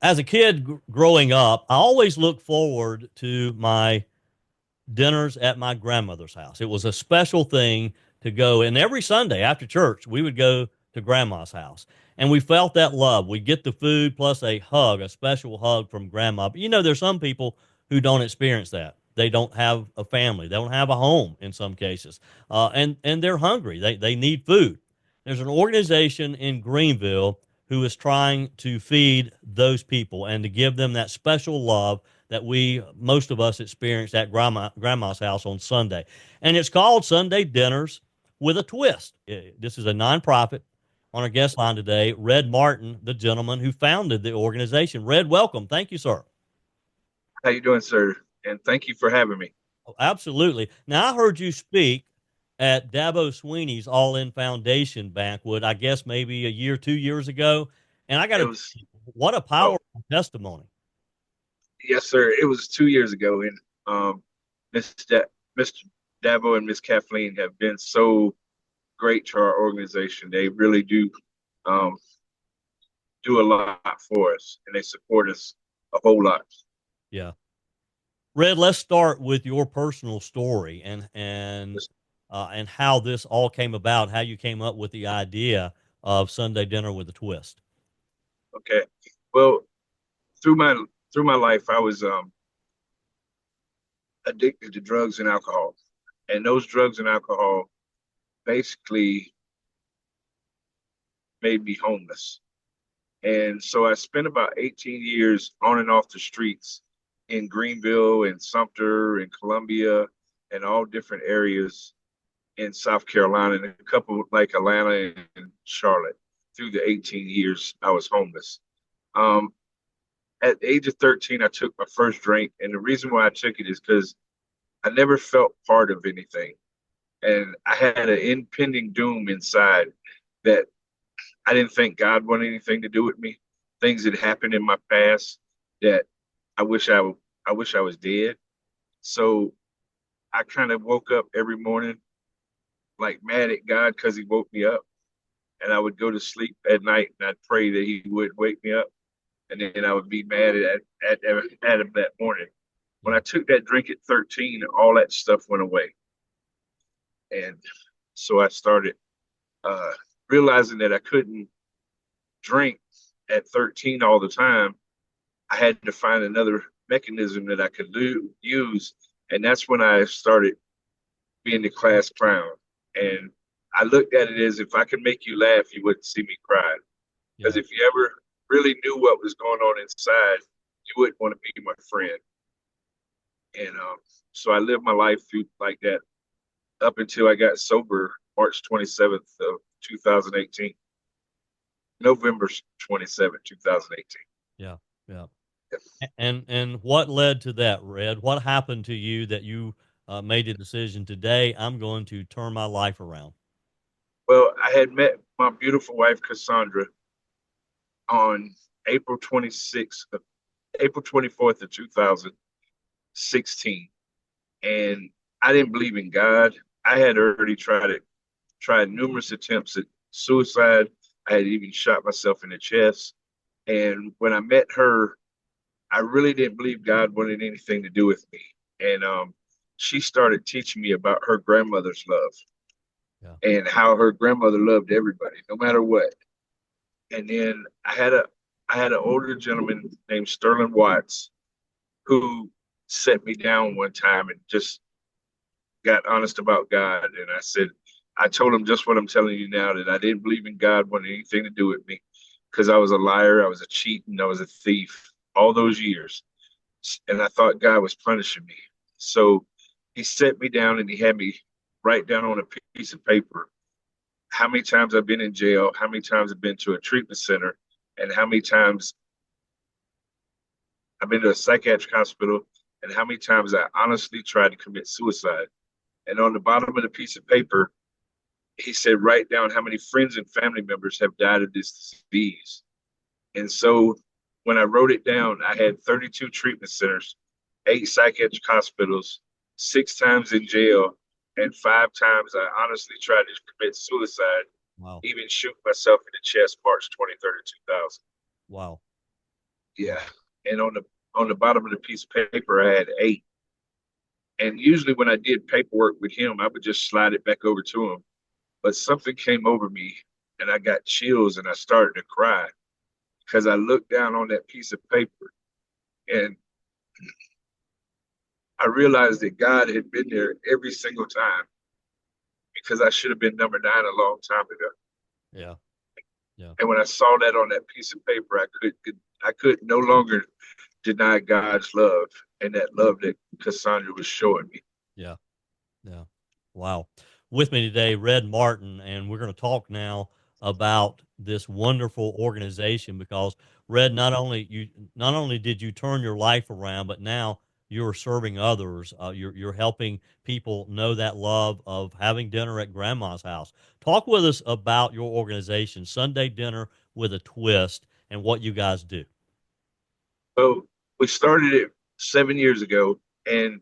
As a kid growing up, I always looked forward to my dinners at my grandmother's house. It was a special thing to go, and every Sunday after church, we would go to grandma's house. And we felt that love. We'd get the food plus a hug, a special hug from grandma. But there's some people who don't experience that. They don't have a family. They don't have a home in some cases. And they're hungry. They need food. There's an organization in Greenville who is trying to feed those people and to give them that special love that most of us experienced at grandma's house on Sunday. And it's called Sunday Dinners with a Twist. This is a nonprofit. On our guest line today, Red Martin, the gentleman who founded the organization. Red, welcome. Thank you, sir. How you doing, sir? And thank you for having me. Oh, absolutely. Now, I heard you speak at Dabo Sweeney's All In Foundation banquet, I guess maybe a year, 2 years ago. And I got It to tell was you, what a oh powerful testimony. yes, sir. It was 2 years ago, and Mr. Dabo and Miss Kathleen have been so great to our organization. They really um, do a lot for us, and they support us a whole lot. Yeah. Red, let's start with your personal story and how this all came about, how you came up with the idea of Sunday dinner with a twist. Okay. Well, through my through my life, I was addicted to drugs and alcohol, and those drugs and alcohol basically made me homeless. And so I spent about 18 years on and off the streets in Greenville and Sumter and Columbia and all different areas in South Carolina and a couple like Atlanta and Charlotte through the 18 years I was homeless. Um, at the age of 13, I took my first drink. And the reason why I took it is because I never felt part of anything. And I had an impending doom inside that I didn't think God wanted anything to do with me. Things that happened in my past that I wish I wish I was dead. So I kind of woke up every morning like mad at God because He woke me up, and I would go to sleep at night and I'd pray that He would wake me up, and then I would be mad at Him that morning. When Yeah. I took that drink at 13, all that stuff went away, and so I started uh, realizing that I couldn't drink at 13 all the time. I had to find another mechanism that I could use. And that's when I started being the class clown. And I looked at it as if I could make you laugh, you wouldn't see me cry. Because Yeah. if you ever really knew what was going on inside, you wouldn't want to be my friend. And so I lived my life through like that up until I got sober March 27th of 2018, November 27th, 2018. Yeah. Yeah. And what led to that, Red? What happened to you that you made a decision today? I'm going to turn my life around. Well, I had met my beautiful wife, Cassandra, on April 26th, April 24th of 2016. And I didn't believe in God. I had already tried numerous attempts at suicide. I had even shot myself in the chest. And when I met her, I really didn't believe God wanted anything to do with me. And she started teaching me about her grandmother's love Yeah. and how her grandmother loved everybody, no matter what. And then I had an older gentleman named Sterling Watts who set me down one time and just got honest about God. And I told him just what I'm telling you now, that I didn't believe in God wanted anything to do with me because I was a liar, I was a cheat, and I was a thief all those years. And I thought God was punishing me. So he set me down and he had me write down on a piece of paper how many times I've been in jail, how many times I've been to a treatment center, and how many times I've been to a psychiatric hospital, and how many times I honestly tried to commit suicide. And on the bottom of the piece of paper, he said, write down how many friends and family members have died of this disease. And so when I wrote it down, I had 32 treatment centers, 8 psychiatric hospitals, 6 times in jail, and 5 times I honestly tried to commit suicide, Wow. even shoot myself in the chest March 23rd of 2000. Wow. Yeah. And on the bottom of the piece of paper, I had eight. And usually when I did paperwork with him, I would just slide it back over to him. But something came over me and I got chills and I started to cry because I looked down on that piece of paper and I realized that God had been there every single time because I should have been number nine a long time ago. Yeah. Yeah. And when I saw that on that piece of paper, I could no longer deny God's love and that love that Cassandra was showing me. Yeah. Yeah. Wow. With me today, Red Martin, and we're going to talk now about this wonderful organization because Red, not only did you turn your life around, but now you're serving others. You're helping people know that love of having dinner at grandma's house. Talk with us about your organization, Sunday Dinner with a Twist, and what you guys do. So we started it 7 years ago, and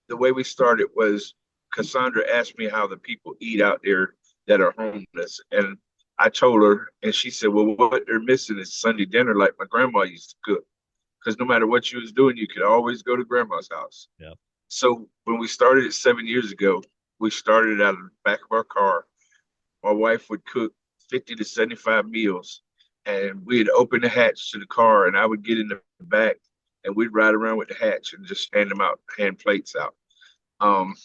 the way we started was Cassandra asked me how the people eat out there that are homeless. And I told her, and she said, well, what they're missing is Sunday dinner like my grandma used to cook. Because no matter what you was doing, you could always go to grandma's house. Yeah. So when we started it 7 years ago, we started out of the back of our car. My wife would cook 50 to 75 meals, and we'd open the hatch to the car, and I would get in the back, and we'd ride around with the hatch and just hand them out, hand plates out. Um,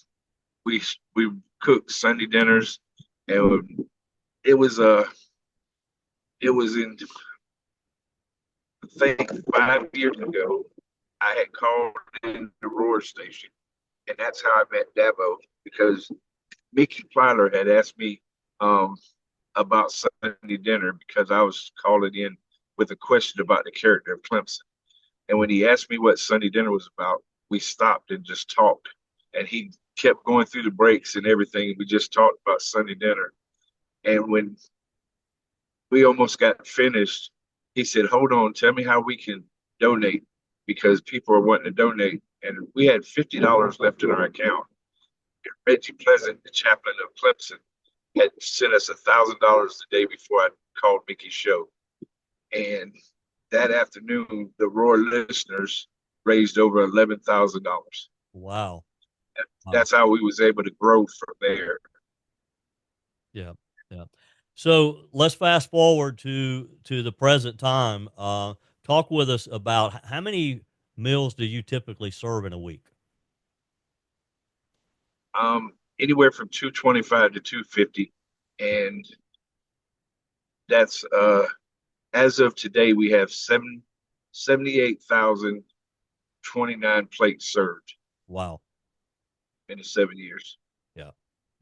we we cooked Sunday dinners, and it was it was in I think 5 years ago. I had called in the Roar station, and that's how I met Dabo because Mickey Plyler had asked me um, about Sunday dinner because I was calling in with a question about the character of Clemson. And when he asked me what Sunday dinner was about, we stopped and just talked. And he kept going through the breaks and everything. We just talked about Sunday dinner. And when we almost got finished, he said, hold on, tell me how we can donate because people are wanting to donate. And we had $50 left in our account. Reggie Pleasant, the chaplain of Clemson, had sent us $1,000 the day before I called Mickey's show. And that afternoon, the Roar listeners raised over $11,000. Wow. Wow. That's how we was able to grow from there. Yeah, yeah. So let's fast forward to the present time. Talk with us about how many meals do you typically serve in a week? Anywhere from 225 to 250, and that's as of today we have 78,029 plates served Wow. in the 7 years. Yeah,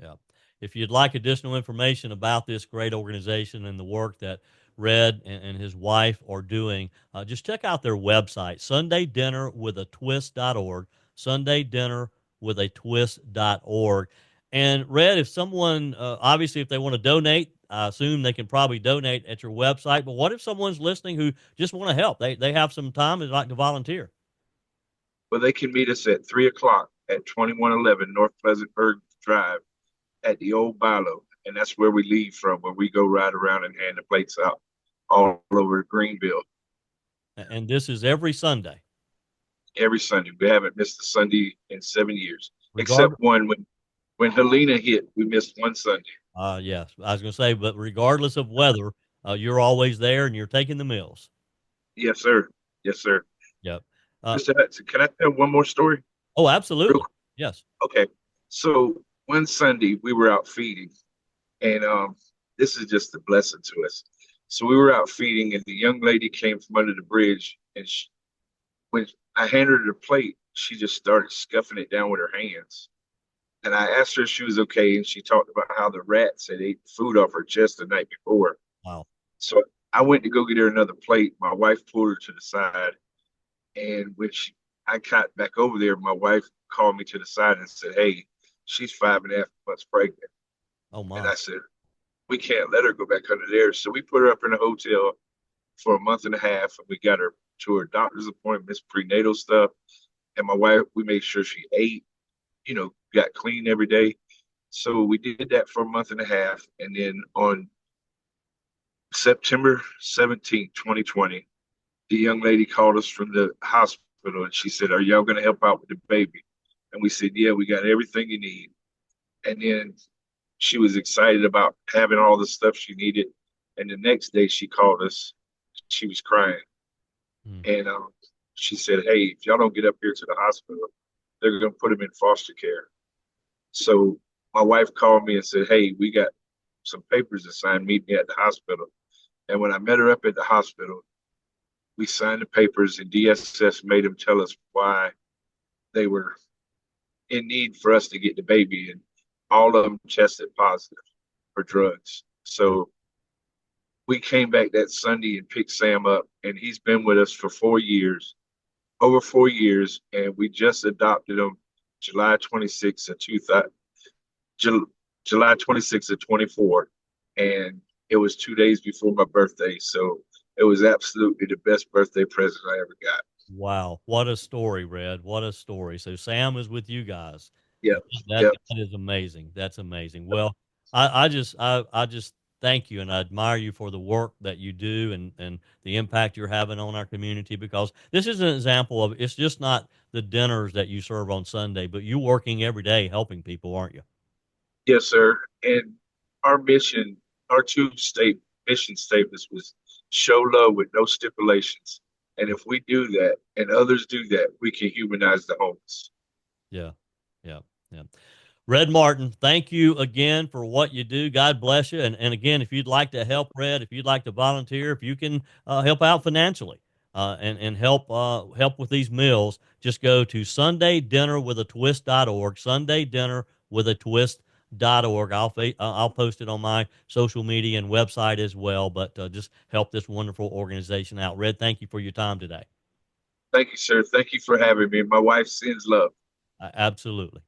yeah. If you'd like additional information about this great organization and the work that Red and his wife are doing, just check out their website, sundaydinnerwithatwist.org, sundaydinnerwithatwist.org. And Red, if someone, obviously, if they want to donate, I assume they can probably donate at your website. But what if someone's listening who just want to help? They have some time and like to volunteer. Well, they can meet us at 3 o'clock at 2111 North Pleasantburg Drive at the old Bilo, and that's where we leave from, where we go ride around and hand the plates out all over Greenville And this is every Sunday, every Sunday. We haven't missed a Sunday in 7 years, except regardless. one when Helena hit. We missed one Sunday. Yes, I was going to say, but regardless of weather, you're always there and you're taking the meals. Yes, sir. Yes, sir. Yep. Uh, Mr. Hudson, can I tell one more story? oh, Real absolutely. quick? Yes. Okay. So one Sunday we were out feeding, and this is just a blessing to us. So we were out feeding, and the young lady came from under the bridge, and when I handed her the plate, she just started scuffing it down with her hands. And I asked her if she was okay, and she talked about how the rats had ate food off her chest the night before. Wow. So I went to go get her another plate. My wife pulled her to the side, and I got back over there, my wife called me to the side and said, "Hey, she's 5.5 months pregnant." Oh, And my. I said, "We can't let her go back under there." So we put her up in a hotel for a month and a half, and we got her to her doctor's appointments, prenatal stuff. And my wife, we made sure she ate, got clean every day. So we did that for a month and a half. And then on September 17th, 2020, the young lady called us from the hospital and she said, "Are y'all going to help out with the baby?" And we said, "Yeah, we got everything you need." And then she was excited about having all the stuff she needed. And the next day she called us. She was crying. Mm. And she said, "Hey, if y'all don't get up here to the hospital, they're going to put him in foster care." So my wife called me and said, "Hey, we got some papers to sign. Meet me at the hospital." And when I met her up at the hospital, we signed the papers, and DSS made them tell us why they were in need for us to get the baby. And all of them tested positive for drugs. So we came back that Sunday and picked Sam up, and he's been with us for 4 years, over 4 years, and we just adopted him July 26th of 2000, July 26th of 24, and it was 2 days before my birthday, so it was absolutely the best birthday present I ever got. Wow, what a story, Red. What a story. So Sam is with you guys. Yep, That yep. is amazing. That's amazing. Well, I just thank you and I admire you for the work that you do and the impact you're having on our community because this is an example of it's just not the dinners that you serve on Sunday, but you working every day helping people, aren't you? Yes, sir. And our mission, our mission statements was show love with no stipulations. And if we do that and others do that, we can humanize the homeless. Yeah. Yeah. Yeah. Red Martin, thank you again for what you do. God bless you. And again, if you'd like to help Red, if you'd like to volunteer, if you can help out financially and help with these meals, just go to sundaydinnerwithatwist.org, sundaydinnerwithatwist.org. I'll post it on my social media and website as well, but just help this wonderful organization out. Red, thank you for your time today. Thank you, sir. Thank you for having me. My wife sends love. Absolutely.